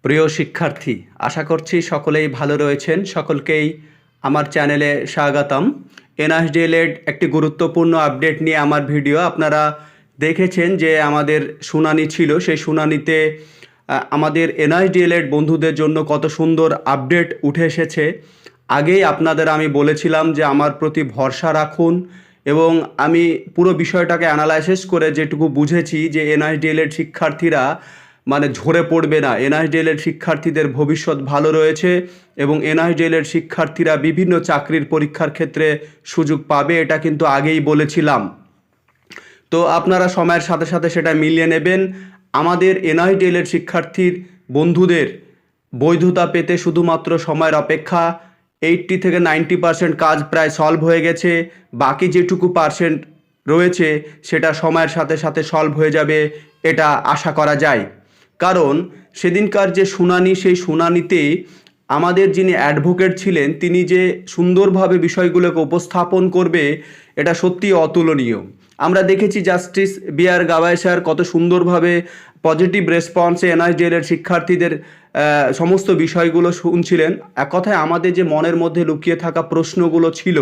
প্রিয় শিক্ষার্থী, আশা করছি সকলেই ভালো রয়েছেন। সকলকেই আমার চ্যানেলে স্বাগতম। এনআইএসডিএল-এর একটি গুরুত্বপূর্ণ আপডেট নিয়ে আমার ভিডিও আপনারা দেখেছেন যে আমাদের শুনানি ছিল। সেই শুনানিতে আমাদের এনআইএসডিএল-এর বন্ধুদের জন্য কত সুন্দর আপডেট উঠে এসেছে। আগেই আপনাদের আমি বলেছিলাম যে আমার প্রতি ভরসা রাখুন, এবং আমি পুরো বিষয়টাকে অ্যানালাইসিস করে যেটুকু বুঝেছি যে এনআইএসডিএল-এর শিক্ষার্থীরা ঝরে পড়বে না। এনআইএসডিএল-এর শিক্ষার্থীদের ভবিষ্যৎ ভালো রয়েছে এবং এনআইএসডিএল-এর শিক্ষার্থীরা বিভিন্ন চাকরির পরীক্ষার ক্ষেত্রে সুযোগ পাবে, এটা কিন্তু আগেই বলেছিলাম। তো আপনারা সময়ের সাথে সাথে সেটা মিলিয়ে নেবেন। আমাদের এনআইএসডিএল-এর শিক্ষার্থীর বন্ধুদের বৈধতা পেতে শুধুমাত্র সময়ের অপেক্ষা। 80 থেকে 90% কাজ প্রায় সলভ হয়ে গেছে। বাকি যেটুকু পার্সেন্ট রয়েছে সেটা সময়ের সাথে সাথে সলভ হয়ে যাবে, এটা আশা করা যায়। কারণ সেদিনকার যে শুনানি, সেই শুনানিতে আমাদের যিনি অ্যাডভোকেট ছিলেন তিনি যে সুন্দরভাবে বিষয়গুলোকে উপস্থাপন করবে, এটা সত্যি অতুলনীয়। আমরা দেখেছি জাস্টিস বি.আর. গাভাই স্যার কত সুন্দরভাবে পজিটিভ রেসপন্সে এনআইএসডিএল-এর শিক্ষার্থীদের সমস্ত বিষয়গুলো শুনছিলেন। এক কথায় আমাদের যে মনের মধ্যে লুকিয়ে থাকা প্রশ্নগুলো ছিল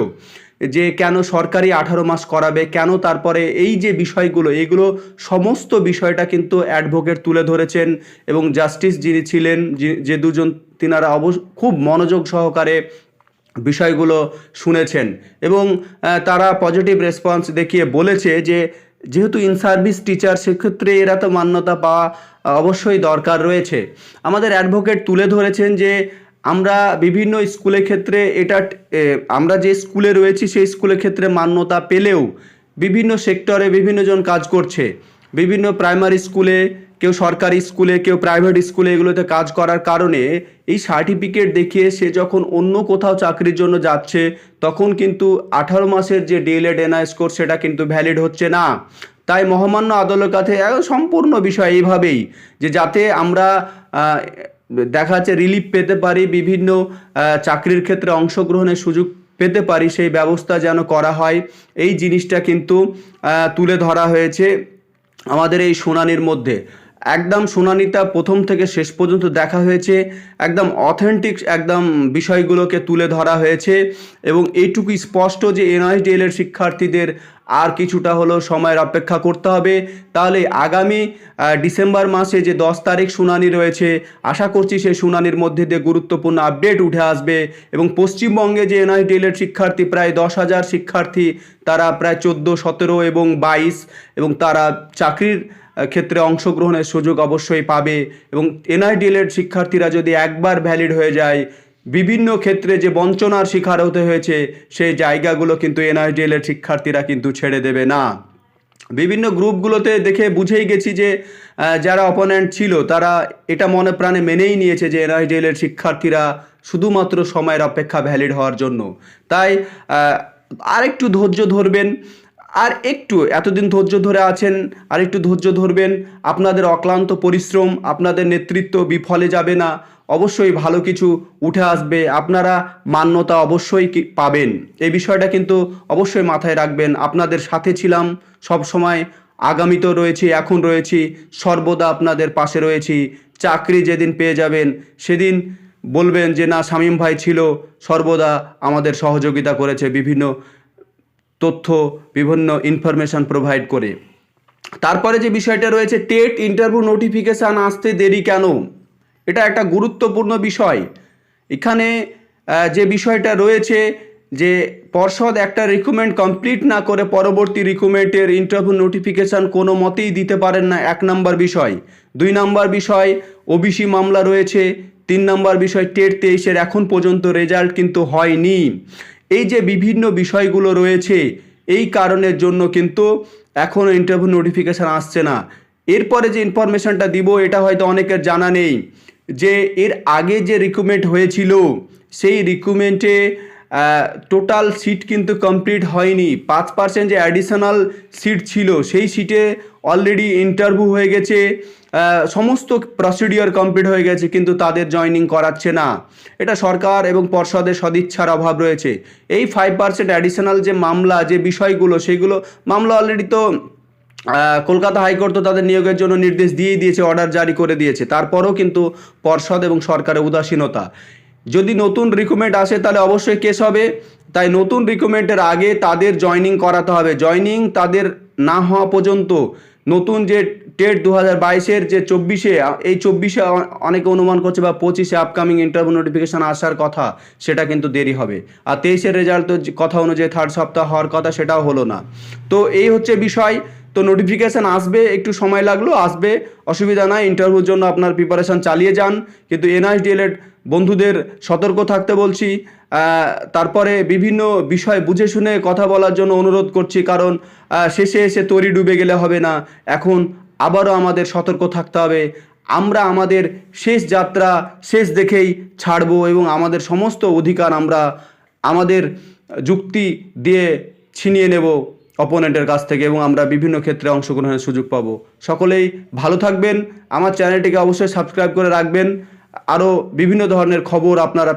যে কেন সরকারি 18 মাস করাবে, কেন তারপরে এই যে বিষয়গুলো, এগুলো সমস্ত বিষয়টা কিন্তু অ্যাডভোকেট তুলে ধরেছেন। এবং জাস্টিস যিনি ছিলেন, যে দুজন, তিনারা খুব মনোযোগ সহকারে বিষয়গুলো শুনেছেন এবং তারা পজিটিভ রেসপন্স দেখিয়ে বলেছে যে যেহেতু ইন সার্ভিস টিচার, সেক্ষেত্রে এরা তো মান্যতা পাওয়া অবশ্যই দরকার রয়েছে। আমাদের অ্যাডভোকেট তুলে ধরেছেন যে আমরা বিভিন্ন স্কুলের ক্ষেত্রে আমরা যে স্কুলে রয়েছি সেই স্কুলের ক্ষেত্রে মান্যতা পেলেও বিভিন্ন সেক্টরে বিভিন্নজন কাজ করছে। বিভিন্ন প্রাইমারি স্কুলে, কেউ সরকারি স্কুলে, কেউ প্রাইভেট স্কুলে, এগুলোতে কাজ করার কারণে এই সার্টিফিকেট দেখিয়ে সে যখন অন্য কোথাও চাকরির জন্য যাচ্ছে তখন কিন্তু 18 মাসের যে ডিএলএড এনআইএস কোর্স সেটা কিন্তু ভ্যালিড হচ্ছে না। তাই মহামান্য আদালতের কাছে সম্পূর্ণ বিষয় এইভাবেই যে যাতে আমরা দেখা যাচ্ছে রিলিফ পেতে পারি, বিভিন্ন চাকরির ক্ষেত্রে অংশগ্রহণের সুযোগ পেতে পারি, সেই ব্যবস্থা যেন করা হয়। এই জিনিসটা কিন্তু তুলে ধরা হয়েছে আমাদের এই শুনানির মধ্যে। একদম শুনানিটা প্রথম থেকে শেষ পর্যন্ত দেখা হয়েছে, একদম অথেন্টিক একদম বিষয়গুলোকে তুলে ধরা হয়েছে। এবং এইটুকু স্পষ্ট যে এনআইএসডিএল-এর শিক্ষার্থীদের আর কিছুটা হলেও সময়ের অপেক্ষা করতে হবে। তাহলে আগামী ডিসেম্বর মাসে যে 10 তারিখ শুনানি রয়েছে, আশা করছি সেই শুনানির মধ্যে দিয়ে গুরুত্বপূর্ণ আপডেট উঠে আসবে। এবং পশ্চিমবঙ্গে যে এনআইএসডিএল-এর শিক্ষার্থী প্রায় 10,000 শিক্ষার্থী, তারা প্রায় 14, 17 এবং 22, এবং তারা চাকরির ক্ষেত্রে অংশগ্রহণের সুযোগ অবশ্যই পাবে। এবং এনআইএসডিএল-এর শিক্ষার্থীরা যদি একবার ভ্যালিড হয়ে যায়, বিভিন্ন ক্ষেত্রে যে বঞ্চনার শিকার হতে হয়েছে সেই জায়গাগুলো কিন্তু এনআইএসডিএল-এর শিক্ষার্থীরা কিন্তু ছেড়ে দেবে না। বিভিন্ন গ্রুপগুলোতে দেখে বুঝেই গেছি যে যারা অপোনেন্ট ছিল তারা এটা মনে প্রাণে মেনেই নিয়েছে যে এনআইএসডিএল-এর শিক্ষার্থীরা শুধুমাত্র সময়ের অপেক্ষা ভ্যালিড হওয়ার জন্য। তাই আরেকটু ধৈর্য ধরবেন, আর একটু এতদিন ধৈর্য ধরে আছেন, আর একটু ধৈর্য ধরবেন। আপনাদের অক্লান্ত পরিশ্রম, আপনাদের নেতৃত্ব বিফলে যাবে না, অবশ্যই ভালো কিছু উঠে আসবে, আপনারা মান্যতা অবশ্যই পাবেন। এই বিষয়টা কিন্তু অবশ্যই মাথায় রাখবেন। আপনাদের সাথে ছিলাম সব সময়, আগামীতেও রয়েছি, এখন রয়েছি, সর্বদা আপনাদের পাশে রয়েছি। চাকরি যেদিন পেয়ে যাবেন সেদিন বলবেন যে না, শামীম ভাই ছিল, সর্বদা আমাদের সহযোগিতা করেছে বিভিন্ন তথ্য, বিভিন্ন ইনফরমেশান প্রোভাইড করে। তারপরে যে বিষয়টা রয়েছে, টেট ইন্টারভিউ নোটিফিকেশান আসতে দেরি কেন, এটা একটা গুরুত্বপূর্ণ বিষয়। এখানে যে বিষয়টা রয়েছে যে পর্ষদ একটা রিক্রুটমেন্ট কমপ্লিট না করে পরবর্তী রিক্রুটমেন্টের ইন্টারভিউ নোটিফিকেশান কোনো মতেই দিতে পারেন না, 1 নম্বর বিষয়। 2 নম্বর বিষয়, ওবিসি মামলা রয়েছে। 3 নম্বর বিষয়, টেট 23-এর এখন পর্যন্ত রেজাল্ট কিন্তু হয়নি। এই যে বিভিন্ন বিষয়গুলো রয়েছে, এই কারণের জন্য কিন্তু এখনও ইন্টারভিউ নোটিফিকেশান আসছে না। এরপরে যে ইনফরমেশানটা দিব, এটা হয়তো অনেকের জানা নেই যে এর আগে যে রিক্রুটমেন্ট হয়েছিল সেই রিক্রুটমেন্টে টোটাল সিট কিন্তু কমপ্লিট হয়নি। 5% যে অ্যাডিশনাল সিট ছিল সেই সিটে অলরেডি ইন্টারভিউ হয়ে গেছে, সমস্ত প্রসিডিওর কমপ্লিট হয়ে গেছে, কিন্তু তাদের জয়েনিং করাচ্ছে না। এটা সরকার এবং পর্ষদের সদিচ্ছার অভাব রয়েছে। এই 5% অ্যাডিশনাল যে মামলা, যে বিষয়গুলো, সেগুলো মামলা অলরেডি তো কলকাতা হাইকোর্ট তো তাদের নিয়োগের জন্য নির্দেশ দিয়েই দিয়েছে, অর্ডার জারি করে দিয়েছে, তারপরেও কিন্তু পর্ষদ এবং সরকারের উদাসীনতা। যদি নতুন রিক্রুটমেন্ট আসে তাহলে অবশ্যই কেস হবে, তাই নতুন রিক্রুটমেন্টের আগে তাদের জয়নিং করাতে হবে। জয়নিং তাদের না হওয়া পর্যন্ত নতুন যে টেট 2022-এর যে 24-এ, এই 24-এ অনেকে অনুমান করছে বা 25-এ আপকামিং ইন্টারভিউ নোটিফিকেশান আসার কথা, সেটা কিন্তু দেরি হবে। আর 23-এর রেজাল্ট তো কথা অনুযায়ী 3rd সপ্তাহ হওয়ার কথা, সেটাও হলো না। তো এই হচ্ছে বিষয়। তো নোটিফিকেশান আসবে, একটু সময় লাগলেও আসবে, অসুবিধা নাই। ইন্টারভিউর জন্য আপনার প্রিপারেশান চালিয়ে যান, কিন্তু NISDLED বন্ধুদের সতর্ক থাকতে বলছি। তারপরে বিভিন্ন বিষয় বুঝে শুনে কথা বলার জন্য অনুরোধ করছি, কারণ শেষে এসে তরি ডুবে গেলে হবে না। এখন আবারও আমাদের সতর্ক থাকতে হবে। আমরা আমাদের শেষ যাত্রা শেষ দেখেই ছাড়বো, এবং আমাদের সমস্ত অধিকার আমরা আমাদের যুক্তি দিয়ে ছিনিয়ে নেব অপোনেন্টের কাছ থেকে, এবং আমরা বিভিন্ন ক্ষেত্রে অংশগ্রহণের সুযোগ পাবো। সকলেই ভালো থাকবেন, আমার চ্যানেলটিকে অবশ্যই সাবস্ক্রাইব করে রাখবেন। আরও বিভিন্ন ধরনের খবর আপনারা